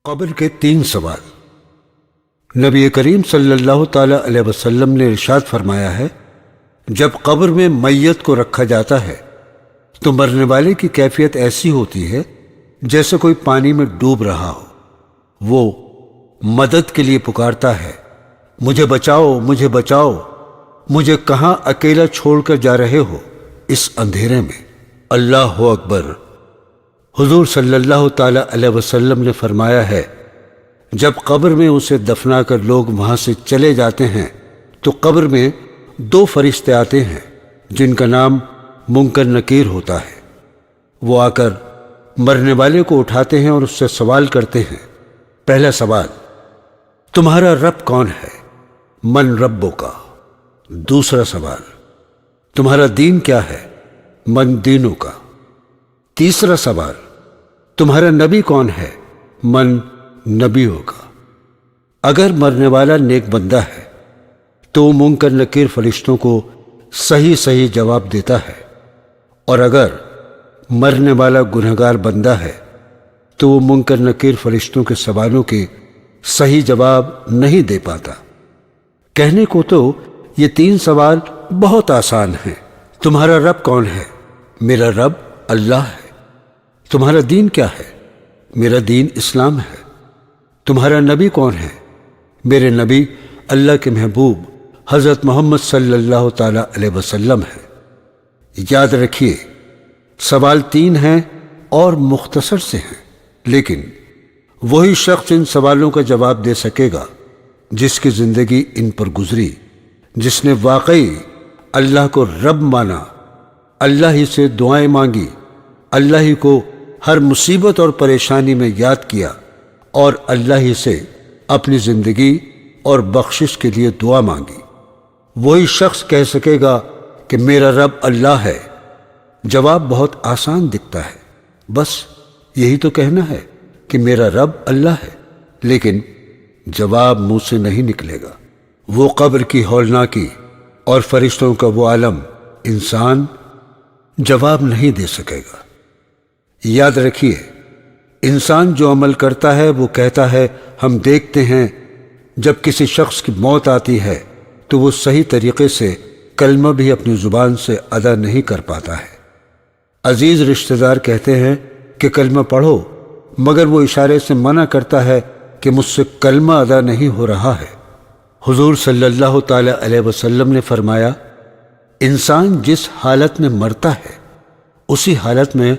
قبر کے 3 سوال۔ نبی کریم صلی اللہ تعالی علیہ وسلم نے ارشاد فرمایا ہے، جب قبر میں میت کو رکھا جاتا ہے تو مرنے والے کی کیفیت ایسی ہوتی ہے جیسے کوئی پانی میں ڈوب رہا ہو۔ وہ مدد کے لیے پکارتا ہے، مجھے بچاؤ، مجھے بچاؤ، مجھے کہاں اکیلا چھوڑ کر جا رہے ہو اس اندھیرے میں۔ اللہ اکبر۔ حضور صلی اللہ تعالی علیہ وسلم نے فرمایا ہے، جب قبر میں اسے دفنا کر لوگ وہاں سے چلے جاتے ہیں تو قبر میں 2 فرشتے آتے ہیں جن کا نام منکر نکیر ہوتا ہے۔ وہ آ کر مرنے والے کو اٹھاتے ہیں اور اس سے سوال کرتے ہیں۔ پہلا سوال، تمہارا رب کون ہے؟ من ربو کا۔ دوسرا سوال، تمہارا دین کیا ہے؟ من دینوں کا۔ تیسرا سوال، تمہارا نبی کون ہے؟ من نبیوں کا۔ اگر مرنے والا نیک بندہ ہے تو وہ منکر نکیر فرشتوں کو صحیح جواب دیتا ہے، اور اگر مرنے والا گنہگار بندہ ہے تو وہ منکر نکیر فرشتوں کے سوالوں کے صحیح جواب نہیں دے پاتا۔ کہنے کو تو یہ 3 سوال بہت آسان ہیں۔ تمہارا رب کون ہے؟ میرا رب اللہ ہے۔ تمہارا دین کیا ہے؟ میرا دین اسلام ہے۔ تمہارا نبی کون ہے؟ میرے نبی اللہ کے محبوب حضرت محمد صلی اللہ تعالی علیہ وسلم ہے۔ یاد رکھیے، سوال 3 ہیں اور مختصر سے ہیں، لیکن وہی شخص ان سوالوں کا جواب دے سکے گا جس کی زندگی ان پر گزری، جس نے واقعی اللہ کو رب مانا، اللہ ہی سے دعائیں مانگی، اللہ ہی کو ہر مصیبت اور پریشانی میں یاد کیا، اور اللہ ہی سے اپنی زندگی اور بخشش کے لیے دعا مانگی۔ وہی شخص کہہ سکے گا کہ میرا رب اللہ ہے۔ جواب بہت آسان دکھتا ہے، بس یہی تو کہنا ہے کہ میرا رب اللہ ہے، لیکن جواب منہ سے نہیں نکلے گا۔ وہ قبر کی ہولناکی اور فرشتوں کا وہ عالم انسان جواب نہیں دے سکے گا۔ یاد رکھیے، انسان جو عمل کرتا ہے وہ کہتا ہے ہم دیکھتے ہیں، جب کسی شخص کی موت آتی ہے تو وہ صحیح طریقے سے کلمہ بھی اپنی زبان سے ادا نہیں کر پاتا ہے۔ عزیز رشتہ دار کہتے ہیں کہ کلمہ پڑھو، مگر وہ اشارے سے منع کرتا ہے کہ مجھ سے کلمہ ادا نہیں ہو رہا ہے۔ حضور صلی اللہ تعالی علیہ وسلم نے فرمایا، انسان جس حالت میں مرتا ہے اسی حالت میں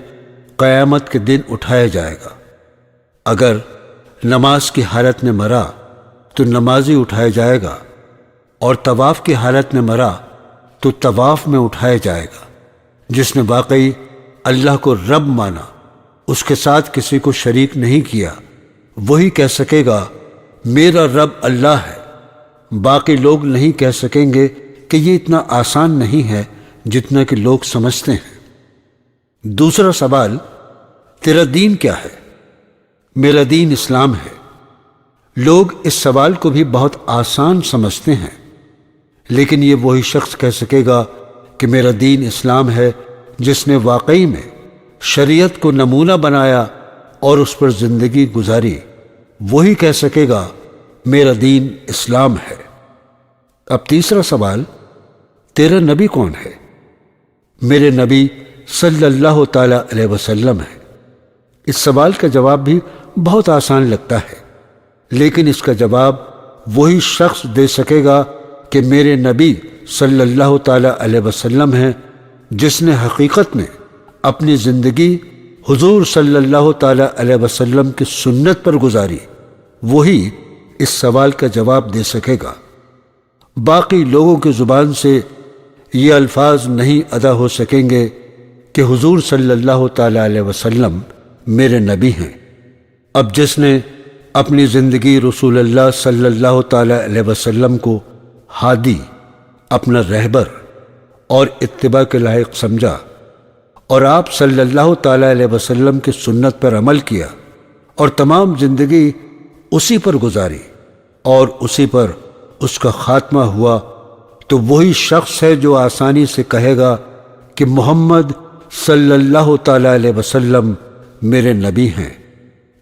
قیامت کے دن اٹھایا جائے گا۔ اگر نماز کی حالت میں مرا تو نمازی اٹھایا جائے گا، اور طواف کی حالت میں مرا تو طواف میں اٹھایا جائے گا۔ جس نے واقعی اللہ کو رب مانا، اس کے ساتھ کسی کو شریک نہیں کیا، وہی کہہ سکے گا میرا رب اللہ ہے۔ باقی لوگ نہیں کہہ سکیں گے کہ یہ اتنا آسان نہیں ہے جتنا کہ لوگ سمجھتے ہیں۔ دوسرا سوال، تیرا دین کیا ہے؟ میرا دین اسلام ہے۔ لوگ اس سوال کو بھی بہت آسان سمجھتے ہیں، لیکن یہ وہی شخص کہہ سکے گا کہ میرا دین اسلام ہے جس نے واقعی میں شریعت کو نمونہ بنایا اور اس پر زندگی گزاری۔ وہی کہہ سکے گا میرا دین اسلام ہے۔ اب تیسرا سوال، تیرا نبی کون ہے؟ میرے نبی صلی اللہ تعالی علیہ وسلم ہے۔ اس سوال کا جواب بھی بہت آسان لگتا ہے، لیکن اس کا جواب وہی شخص دے سکے گا کہ میرے نبی صلی اللہ تعالی علیہ وسلم ہے جس نے حقیقت میں اپنی زندگی حضور صلی اللہ تعالی علیہ وسلم کی سنت پر گزاری۔ وہی اس سوال کا جواب دے سکے گا۔ باقی لوگوں کی زبان سے یہ الفاظ نہیں ادا ہو سکیں گے کہ حضور صلی اللہ تعالی علیہ وسلم میرے نبی ہیں۔ اب جس نے اپنی زندگی رسول اللہ صلی اللہ تعالی علیہ وسلم کو ہادی، اپنا رہبر اور اتباع کے لائق سمجھا، اور آپ صلی اللہ تعالی علیہ وسلم کی سنت پر عمل کیا اور تمام زندگی اسی پر گزاری اور اسی پر اس کا خاتمہ ہوا، تو وہی شخص ہے جو آسانی سے کہے گا کہ محمد صلی اللہ تعالی علیہ وسلم میرے نبی ہیں،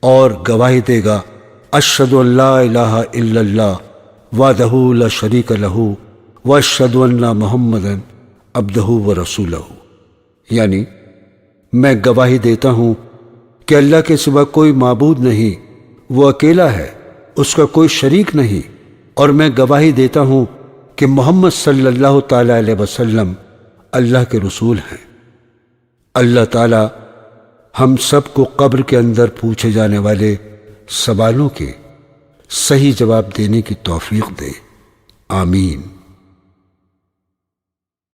اور گواہی دے گا اشہد ان لا الہ الا اللہ وحدہ لا شریک لہ واشہد ان محمدا عبدہ ورسولہ، یعنی میں گواہی دیتا ہوں کہ اللہ کے سوا کوئی معبود نہیں، وہ اکیلا ہے، اس کا کوئی شریک نہیں، اور میں گواہی دیتا ہوں کہ محمد صلی اللہ تعالی علیہ وسلم اللہ کے رسول ہیں۔ اللہ تعالی ہم سب کو قبر کے اندر پوچھے جانے والے سوالوں کے صحیح جواب دینے کی توفیق دے، آمین۔